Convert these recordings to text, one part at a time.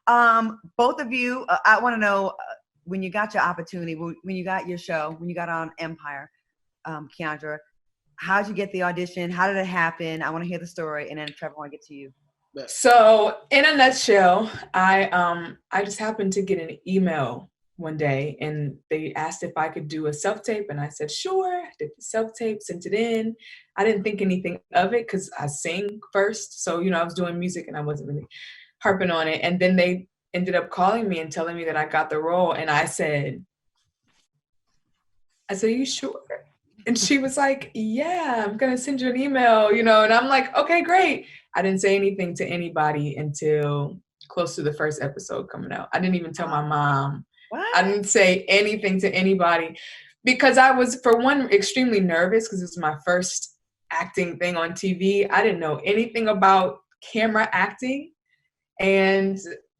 Both of you, I want to know when you got your opportunity, when you got your show, when you got on Empire, Kiandra, how'd you get the audition? How did it happen? I want to hear the story, and then Trevor, I want to get to you. So, in a nutshell, I just happened to get an email one day, and they asked if I could do a self-tape, and I said sure. I did the self-tape, sent it in. I didn't think anything of it because I sing first, so I was doing music and I wasn't really harping on it. And then they ended up calling me and telling me that I got the role, and I said, you sure? And she was like, yeah, I'm gonna send you an email, and I'm like, okay, great. I didn't say anything to anybody until close to the first episode coming out. I didn't even tell my mom. What? I didn't say anything to anybody because I was, for one, extremely nervous because it was my first acting thing on TV. I didn't know anything about camera acting. And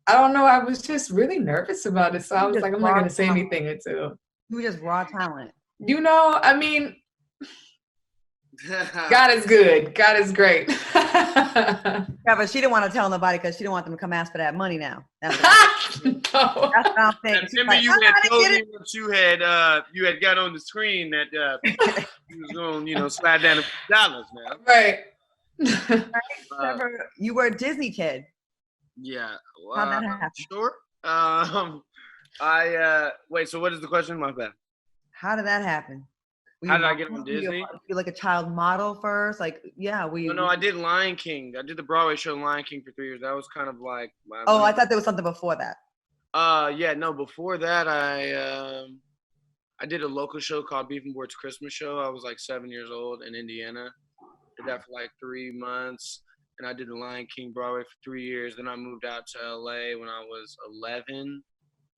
I don't know, I was just really nervous about it. So I was like, I'm not going to say anything until. You were just raw talent. I mean, God is good. God is great. Yeah, but she didn't want to tell nobody because she didn't want them to come ask for that money now. That's no. That's what I'm thinking. Remember, like, you had told me once you had got on the screen that you was going to, slide down $1 now. Right. Trevor, you were a Disney kid. Yeah. How'd that happen? Sure. Wait, so what is the question? My bad. How did that happen? How did I get on Disney? You like a child model first? Like, yeah. No, I did Lion King. I did the Broadway show Lion King for 3 years. That was kind of like I thought there was something before that. Yeah, no, before that I did a local show called Beef and Board's Christmas Show. I was like 7 years old in Indiana. Did that for like 3 months. And I did the Lion King Broadway for 3 years. Then I moved out to LA when I was 11.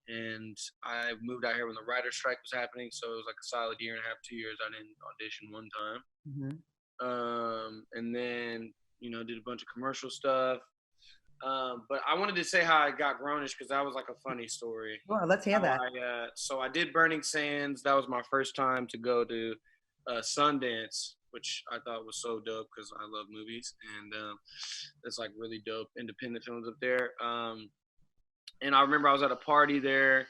And I moved out here when the writer's strike was happening, so it was like a solid year and a half, 2 years. I didn't audition one time. Mm-hmm. And then, did a bunch of commercial stuff. But I wanted to say how I got Grownish because that was like a funny story. Well, let's hear that. So I did Burning Sands. That was my first time to go to Sundance, which I thought was so dope because I love movies. And it's like really dope independent films up there. And I remember I was at a party there,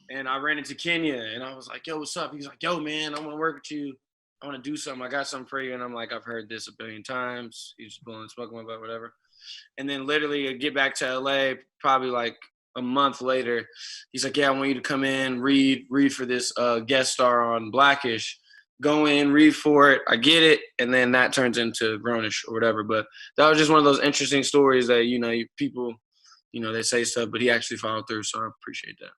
and I ran into Kenya, and I was like, yo, what's up? He's like, yo, man, I want to work with you. I want to do something. I got something for you. And I'm like, I've heard this a billion times. He's just blowing smoke about whatever. And then literally I get back to LA probably like a month later. He's like, yeah, I want you to come in, read for this guest star on Blackish. Go in, read for it. I get it. And then that turns into Grownish or whatever. But that was just one of those interesting stories that, people – they say stuff, but he actually followed through, so I appreciate that.